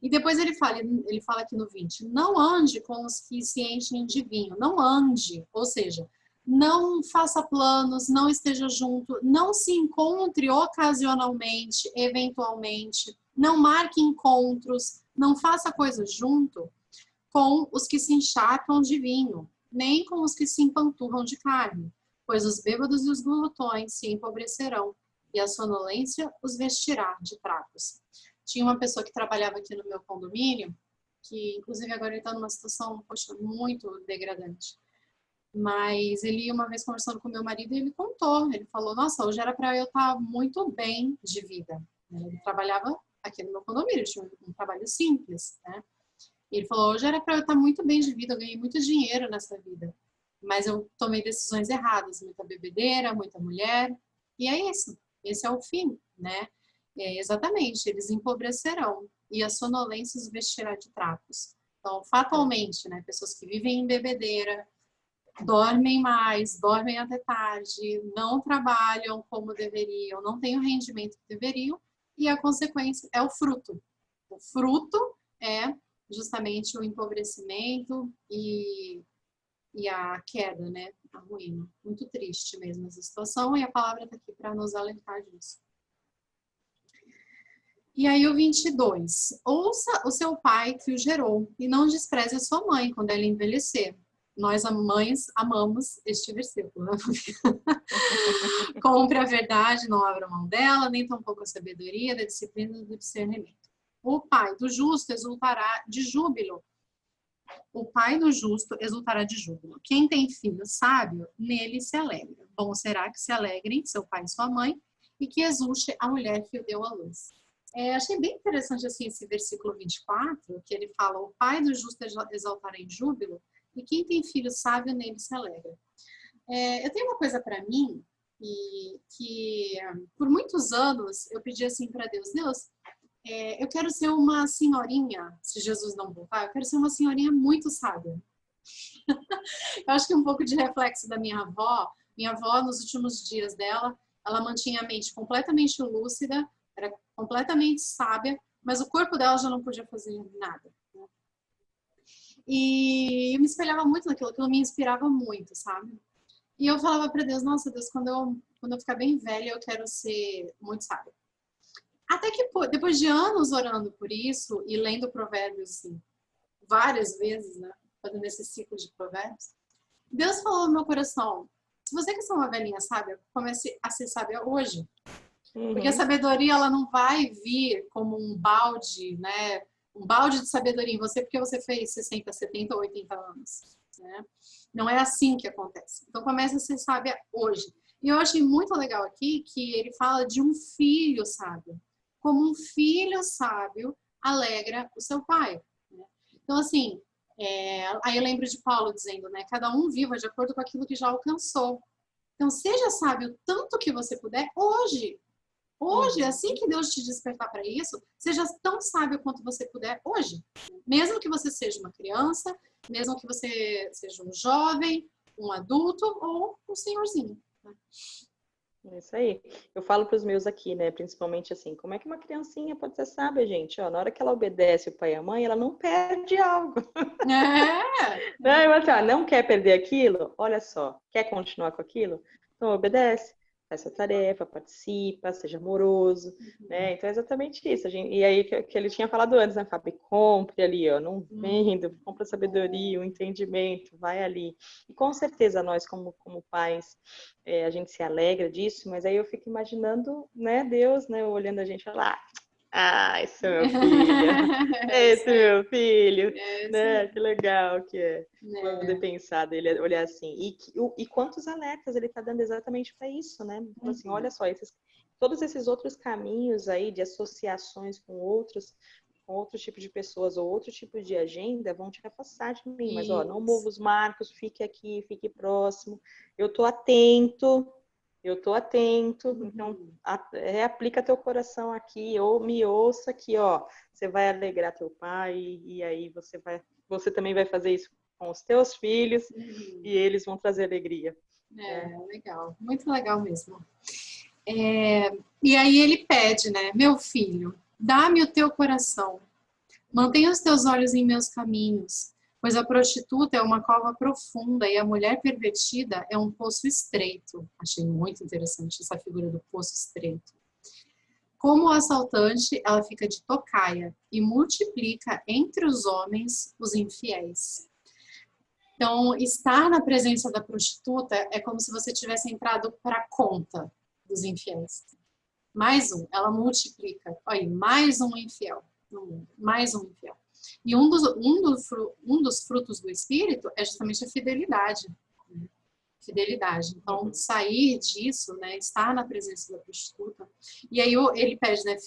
E depois ele fala aqui no 20, não ande com os que se enchem de vinho, não ande, ou seja, não faça planos, não esteja junto, não se encontre ocasionalmente, eventualmente, não marque encontros, não faça coisas junto com os que se encharcam de vinho, nem com os que se empanturram de carne, pois os bêbados e os glutões se empobrecerão, e a sonolência os vestirá de trapos. Tinha uma pessoa que trabalhava aqui no meu condomínio, que inclusive agora ele está numa situação, poxa, muito degradante. Mas ele, uma vez conversando com meu marido, ele contou, ele falou, nossa, hoje era para eu estar muito bem de vida. Ele trabalhava aqui no meu condomínio, tinha um trabalho simples, né? E ele falou, hoje era para eu estar muito bem de vida, eu ganhei muito dinheiro nessa vida. Mas eu tomei decisões erradas, muita bebedeira, muita mulher, e é isso, esse é o fim, né? Exatamente, eles empobrecerão e a sonolência os vestirá de trapos. Então, fatalmente, né, pessoas que vivem em bebedeira, dormem mais, dormem até tarde, não trabalham como deveriam, não têm o rendimento que deveriam, e a consequência é o fruto. O fruto é justamente o empobrecimento e a queda, né, a ruína. Muito triste mesmo essa situação, e a palavra está aqui para nos alertar disso. E aí o 22. Ouça o seu pai que o gerou, e não despreze a sua mãe quando ela envelhecer. Nós, mães, amamos este versículo. Né? Compre a verdade, não abra mão dela, nem tampouco a sabedoria, da disciplina e do discernimento. O pai do justo exultará de júbilo. O pai do justo exultará de júbilo. Quem tem filho sábio, nele se alegra. Bom será que se alegrem seu pai e sua mãe, e que exulte a mulher que o deu à luz. Achei bem interessante assim, esse versículo 24, que ele fala, o pai do justo exaltará em júbilo, e quem tem filho sábio, nele se alegra. Eu tenho uma coisa para mim, que por muitos anos eu pedi assim para Deus, eu quero ser uma senhorinha, se Jesus não voltar, eu quero ser uma senhorinha muito sábia. Eu acho que um pouco de reflexo da minha avó, nos últimos dias dela, ela mantinha a mente completamente lúcida, era completamente sábia, mas o corpo dela já não podia fazer nada. Né? E eu me espelhava muito naquilo, aquilo me inspirava muito, sabe? E eu falava para Deus, nossa Deus, quando eu ficar bem velha, eu quero ser muito sábia. Até que depois de anos orando por isso e lendo provérbios assim, várias vezes, né, fazendo esse ciclo de provérbios, Deus falou no meu coração, se você quer ser uma velhinha sábia, comece a ser sábia hoje. Porque a sabedoria, ela não vai vir como um balde, né? Um balde de sabedoria em você porque você fez 60, 70 ou 80 anos. Né? Não é assim que acontece. Então, comece a ser sábia hoje. E eu achei muito legal aqui que ele fala de um filho sábio. Como um filho sábio alegra o seu pai. Né? Então, assim, aí eu lembro de Paulo dizendo, né? Cada um viva de acordo com aquilo que já alcançou. Então, seja sábio tanto que você puder hoje. Hoje, assim que Deus te despertar para isso, seja tão sábio quanto você puder hoje. Mesmo que você seja uma criança, mesmo que você seja um jovem, um adulto ou um senhorzinho. É isso aí. Eu falo para os meus aqui, né? Principalmente assim, como é que uma criancinha pode ser sábia, gente? Ó, na hora que ela obedece o pai e a mãe, ela não perde algo. Não quer perder aquilo? Olha só, quer continuar com aquilo? Então obedece. Faz essa tarefa, participa, seja amoroso, né? Então é exatamente isso. E aí que ele tinha falado antes, né, Fábio? Compre ali, ó, não vendo, compra sabedoria, o entendimento, vai ali. E com certeza nós, como pais, a gente se alegra disso, mas aí eu fico imaginando, né, Deus, né, olhando a gente lá. Esse é meu filho, esse meu filho, né? Que legal que é. Poder pensar dele, olhar assim. E quantos alertas ele está dando exatamente para isso, né? Então, assim, olha só, todos esses outros caminhos aí de associações com outros tipos de pessoas ou outro tipo de agenda vão te afastar de mim. Mas, ó, não mova os marcos, fique aqui, fique próximo. Eu tô atento. Então reaplica teu coração aqui, ou me ouça aqui, ó, você vai alegrar teu pai, e aí você também vai fazer isso com os teus filhos, e eles vão trazer alegria. Legal, muito legal mesmo. E aí ele pede, né, meu filho, dá-me o teu coração, mantenha os teus olhos em meus caminhos, pois a prostituta é uma cova profunda e a mulher pervertida é um poço estreito. Achei muito interessante essa figura do poço estreito. Como o assaltante, ela fica de tocaia e multiplica entre os homens os infiéis. Então, estar na presença da prostituta é como se você tivesse entrado para a conta dos infiéis. Mais um, ela multiplica. Olha aí, mais um infiel no mundo, mais um infiel. E um dos frutos do Espírito é justamente a fidelidade. Né? Fidelidade. Então, sair disso, né, estar na presença da prostituta. E aí ele pede, né,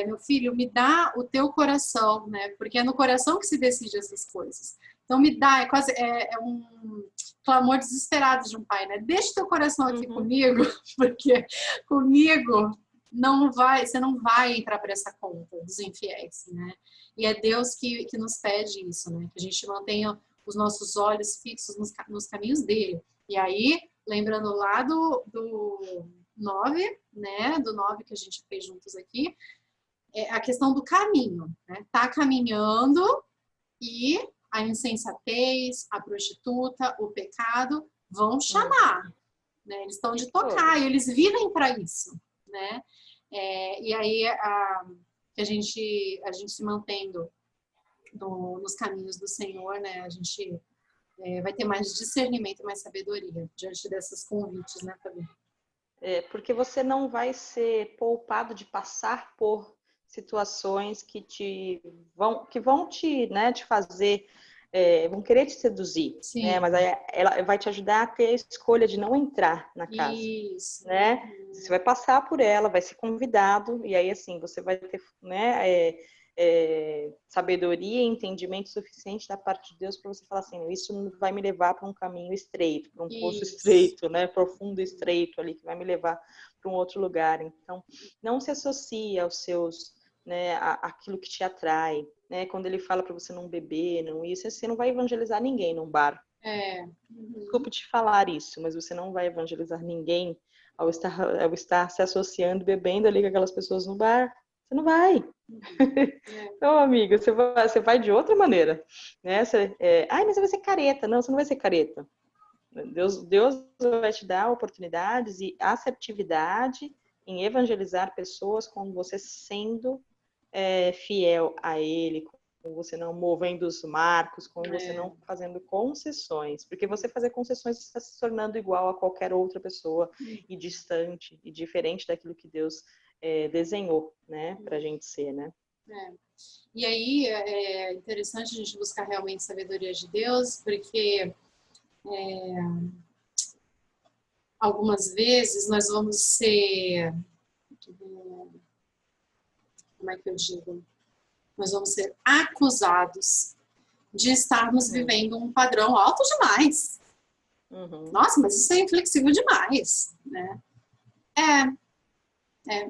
meu filho, me dá o teu coração, né, porque é no coração que se decide essas coisas. Então, me dá, é um clamor desesperado de um pai, né? Deixa o teu coração aqui comigo, porque comigo você não vai entrar para essa conta dos infiéis, né? E é Deus que nos pede isso, né? Que a gente mantenha os nossos olhos fixos nos caminhos dele. E aí, lembrando lá do 9, né? Do 9 que a gente fez juntos aqui, é a questão do caminho, né? Tá caminhando e a insensatez, a prostituta, o pecado vão chamar, né? Eles estão de tocar e eles vivem para isso, né? E aí a gente se mantendo nos caminhos do Senhor, né? A gente vai ter mais discernimento, mais sabedoria diante desses convites, né, Fabi? Porque você não vai ser poupado de passar por situações que vão te, né, te fazer, vão querer te seduzir, né? Mas aí ela vai te ajudar a ter a escolha de não entrar na casa, isso, né? Você vai passar por ela, vai ser convidado e aí assim você vai ter, né, sabedoria e entendimento suficiente da parte de Deus para você falar assim, isso vai me levar para um caminho estreito, para um poço estreito, né, profundo e estreito ali, que vai me levar para um outro lugar. Então, não se associe aos seus, né, aquilo que te atrai, né, quando ele fala para você não beber, não isso, você não vai evangelizar ninguém num bar. Desculpa te falar isso, mas você não vai evangelizar ninguém ao estar se associando, bebendo ali com aquelas pessoas no bar. Você não vai. Então, amiga, você vai de outra maneira, né? Mas você vai ser careta. Não, você não vai ser careta. Deus vai te dar oportunidades e assertividade em evangelizar pessoas com você sendo fiel a Ele, com você não movendo os marcos, com você não fazendo concessões. Porque você fazer concessões está se tornando igual a qualquer outra pessoa e distante e diferente daquilo que Deus desenhou, né, para a gente ser, né? E aí é interessante a gente buscar realmente sabedoria de Deus, porque algumas vezes nós vamos ser, como é que eu digo? Nós vamos ser acusados de estarmos vivendo um padrão alto demais. Nossa, mas isso é inflexível demais, né?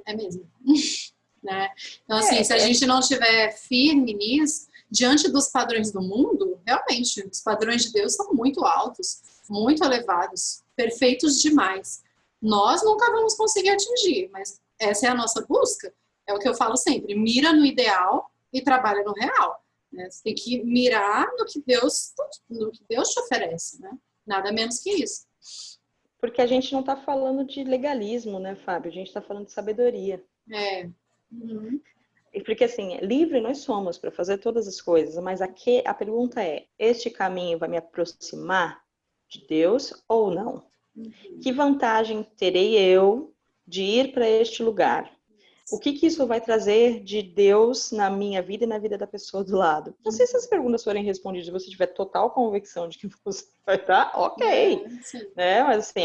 É mesmo. Né? Então, assim, se a gente não estiver firme nisso, diante dos padrões do mundo, realmente, os padrões de Deus são muito altos, muito elevados, perfeitos demais. Nós nunca vamos conseguir atingir, mas essa é a nossa busca. É o que eu falo sempre, mira no ideal e trabalha no real. Né? Você tem que mirar no que Deus te oferece, né? Nada menos que isso. Porque a gente não está falando de legalismo, né, Fábio? A gente está falando de sabedoria. E porque assim, livre nós somos para fazer todas as coisas, mas aqui a pergunta é: este caminho vai me aproximar de Deus ou não? Que vantagem terei eu de ir para este lugar? O que isso vai trazer de Deus na minha vida e na vida da pessoa do lado? Então, se essas perguntas forem respondidas e você tiver total convicção de que você vai estar, ok. Né? Mas assim,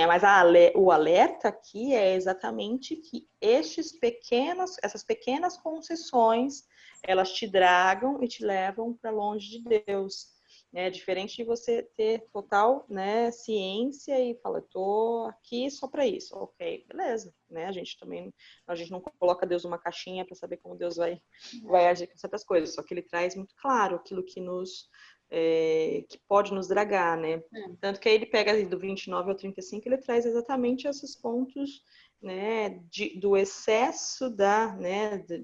o alerta aqui é exatamente que essas pequenas concessões, elas te dragam e te levam para longe de Deus. É diferente de você ter total, né, ciência e falar, tô aqui só para isso, ok, beleza, né? A gente não coloca Deus numa caixinha para saber como Deus vai agir com certas coisas, só que ele traz muito claro aquilo que que pode nos dragar, né? Tanto que aí ele pega do 29 ao 35, ele traz exatamente esses pontos, né, do excesso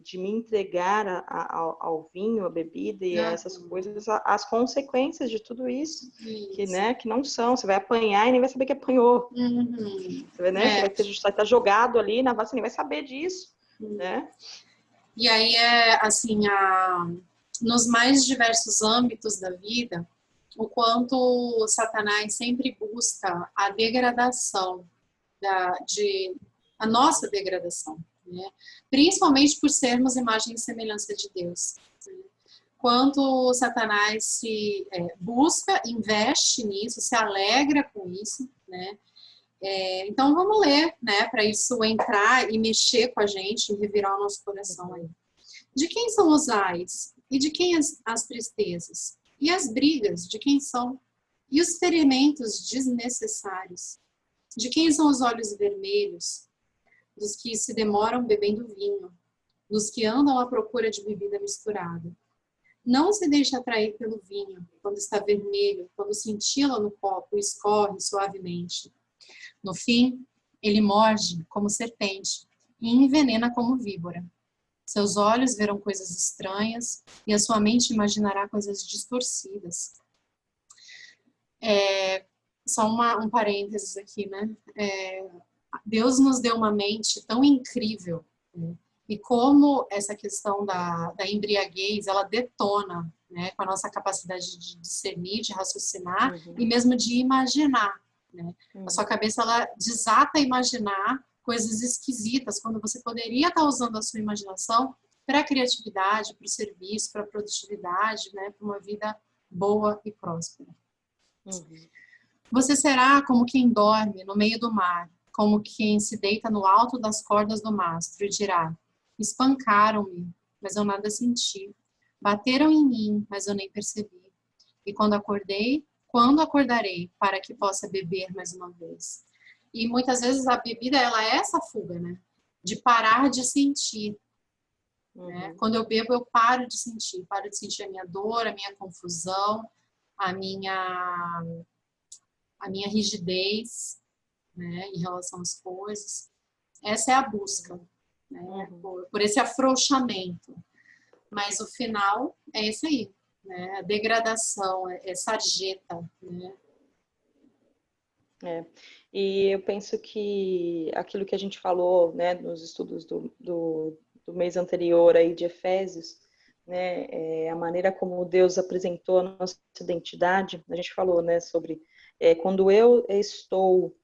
de me entregar ao vinho, à bebida e a essas coisas, as consequências de tudo isso. Que não são, você vai apanhar e nem vai saber que apanhou. Você vai estar jogado ali na você nem vai saber disso, né? E aí nos mais diversos âmbitos da vida, o quanto Satanás sempre busca a degradação, a nossa degradação, né? Principalmente por sermos imagem e semelhança de Deus. Né? Quanto Satanás se busca, investe nisso, se alegra com isso, né? Então vamos ler, né, para isso entrar e mexer com a gente, revirar o nosso coração aí. De quem são os ais? E de quem as tristezas? E as brigas? De quem são? E os ferimentos desnecessários? De quem são os olhos vermelhos? Dos que se demoram bebendo vinho, dos que andam à procura de bebida misturada. Não se deixe atrair pelo vinho, quando está vermelho, quando cintila no copo e escorre suavemente. No fim, ele morde como serpente e envenena como víbora. Seus olhos verão coisas estranhas e a sua mente imaginará coisas distorcidas. Só um parênteses aqui, né? Deus nos deu uma mente tão incrível, né? E como essa questão da embriaguez, ela detona, né, com a nossa capacidade de discernir, de raciocinar e mesmo de imaginar. Né? A sua cabeça, ela desata a imaginar coisas esquisitas, quando você poderia estar usando a sua imaginação para a criatividade, para o serviço, para a produtividade, né, para uma vida boa e próspera. Você será como quem dorme no meio do mar, como quem se deita no alto das cordas do mastro e dirá: espancaram-me, mas eu nada senti. Bateram em mim, mas eu nem percebi. E quando acordarei, para que possa beber mais uma vez? E muitas vezes a bebida, ela é essa fuga, né? De parar de sentir. Né? Quando eu bebo, eu paro de sentir a minha dor, a minha confusão, a minha rigidez, né, em relação às coisas. Essa é a busca, né, por esse afrouxamento. Mas o final é esse aí, né, a degradação, é sarjeta, né. E eu penso que aquilo que a gente falou, né, nos estudos do mês anterior aí de Efésios, né, a maneira como Deus apresentou a nossa identidade, a gente falou, né, sobre quando eu estou,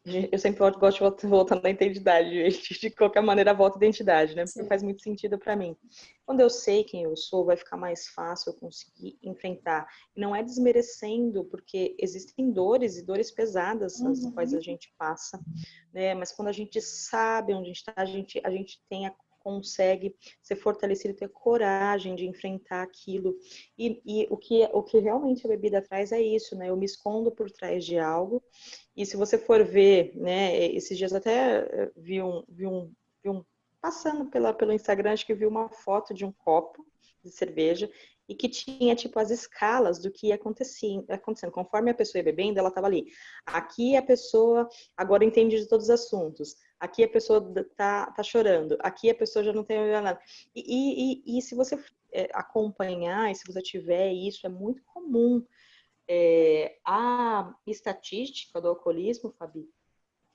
eu sempre gosto de voltar na identidade, gente, de qualquer maneira volta à identidade, né, porque Sim. faz muito sentido para mim. Quando eu sei quem eu sou, vai ficar mais fácil eu conseguir enfrentar. E não é desmerecendo, porque existem dores e dores pesadas as quais a gente passa, né, mas quando a gente sabe onde está, a gente consegue ser fortalecido, ter coragem de enfrentar aquilo. E o que realmente a bebida traz é isso, né? Eu me escondo por trás de algo. E se você for ver, né? Esses dias até vi um passando pelo Instagram, acho que vi uma foto de um copo de cerveja e que tinha, tipo, as escalas do que ia acontecendo. Conforme a pessoa ia bebendo, ela estava ali. Aqui a pessoa agora entende de todos os assuntos. Aqui a pessoa tá chorando. Aqui a pessoa já não tem nada. E se você acompanhar, e se você tiver isso, é muito comum. A estatística do alcoolismo, Fabi,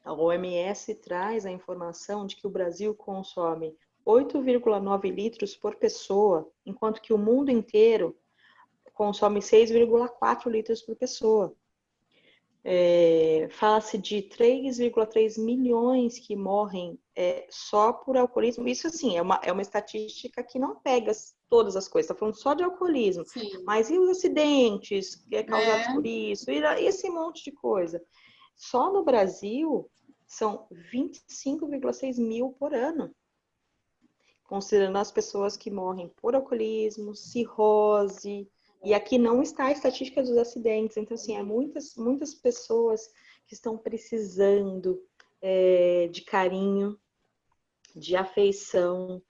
a OMS traz a informação de que o Brasil consome 8,9 litros por pessoa, enquanto que o mundo inteiro consome 6,4 litros por pessoa. Fala-se de 3,3 milhões que morrem só por alcoolismo. Isso, assim, é uma estatística que não pega todas as coisas. Está falando só de alcoolismo. Sim. Mas e os acidentes causados por isso? E esse monte de coisa. Só no Brasil são 25,6 mil por ano. Considerando as pessoas que morrem por alcoolismo, cirrose. E aqui não está a estatística dos acidentes. Então, assim, há muitas pessoas que estão precisando de carinho, de afeição,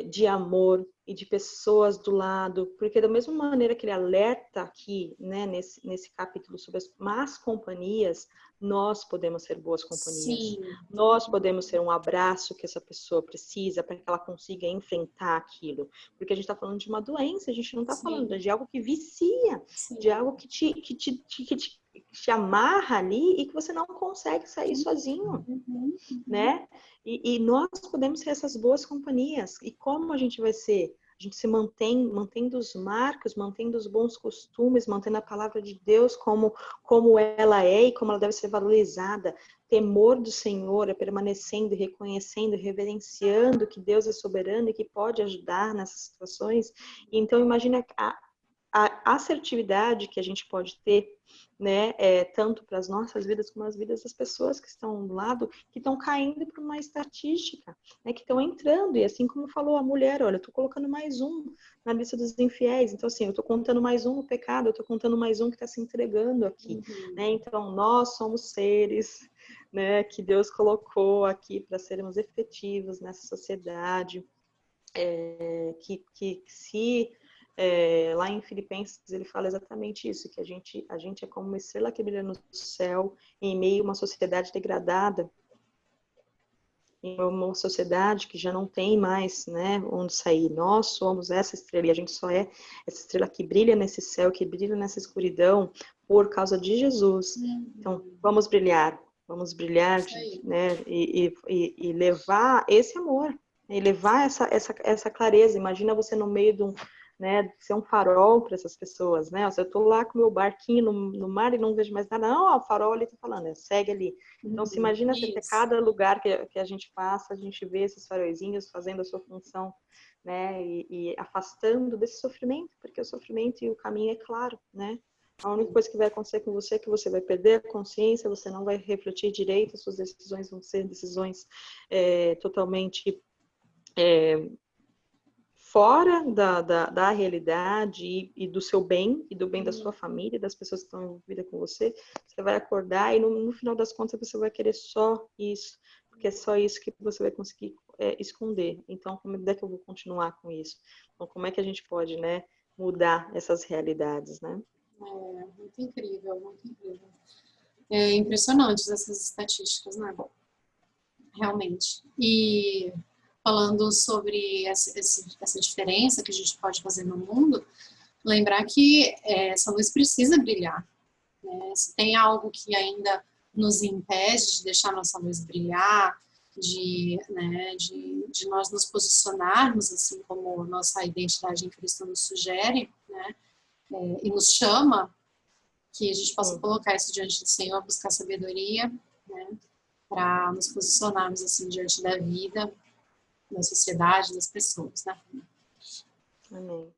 de amor e de pessoas do lado. Porque da mesma maneira que ele alerta aqui, né, nesse capítulo sobre as más companhias, nós podemos ser boas companhias. Sim. Nós podemos ser um abraço que essa pessoa precisa para que ela consiga enfrentar aquilo. Porque a gente está falando de uma doença, a gente não está falando de algo que vicia, de algo que te amarra ali e que você não consegue sair sozinho, né? E nós podemos ser essas boas companhias. E como a gente vai ser? a gente se mantendo os marcos, mantendo os bons costumes, mantendo a palavra de Deus como ela é e como ela deve ser valorizada. Temor do Senhor é permanecendo, reconhecendo, reverenciando que Deus é soberano e que pode ajudar nessas situações. Então, imagina a assertividade que a gente pode ter, né, tanto para as nossas vidas como as vidas das pessoas que estão do lado, que estão caindo para uma estatística, né, que estão entrando, e assim como falou a mulher, olha, eu estou colocando mais um na lista dos infiéis, então assim, eu estou contando mais um no pecado, eu estou contando mais um que está se entregando aqui, né, então nós somos seres, né, que Deus colocou aqui para sermos efetivos nessa sociedade, que se lá em Filipenses ele fala exatamente isso, que a gente é como uma estrela que brilha no céu em meio a uma sociedade degradada, em uma sociedade que já não tem mais, né, onde sair. Nós somos essa estrela e a gente só é essa estrela que brilha nesse céu, que brilha nessa escuridão por causa de Jesus. Então, vamos brilhar, né, e levar esse amor, e levar essa clareza. Imagina você no meio de um, né, ser um farol para essas pessoas, né? Eu estou lá com meu barquinho no mar e não vejo mais nada. Não, ó, o farol ali está falando, segue ali. Então, se imagina que cada lugar que a gente passa, a gente vê esses faróizinhos fazendo a sua função, né? E afastando desse sofrimento, porque o sofrimento e o caminho é claro, né? A única coisa que vai acontecer com você é que você vai perder a consciência, você não vai refletir direito, as suas decisões vão ser decisões totalmente fora da realidade e do seu bem, e do bem da sua família, das pessoas que estão envolvidas com você. Você vai acordar e no final das contas você vai querer só isso, porque é só isso que você vai conseguir esconder. Então, como é que eu vou continuar com isso? Então, como é que a gente pode, né, mudar essas realidades, né? Muito incrível, muito incrível. É impressionantes essas estatísticas, né? Realmente. E falando sobre essa diferença que a gente pode fazer no mundo, lembrar que essa luz precisa brilhar, né? Se tem algo que ainda nos impede de deixar nossa luz brilhar, de nós nos posicionarmos assim como nossa identidade em Cristo nos sugere, né? E nos chama, que a gente possa colocar isso diante do Senhor, buscar sabedoria, né? Para nos posicionarmos assim diante da vida, da sociedade, das pessoas, né? Amém.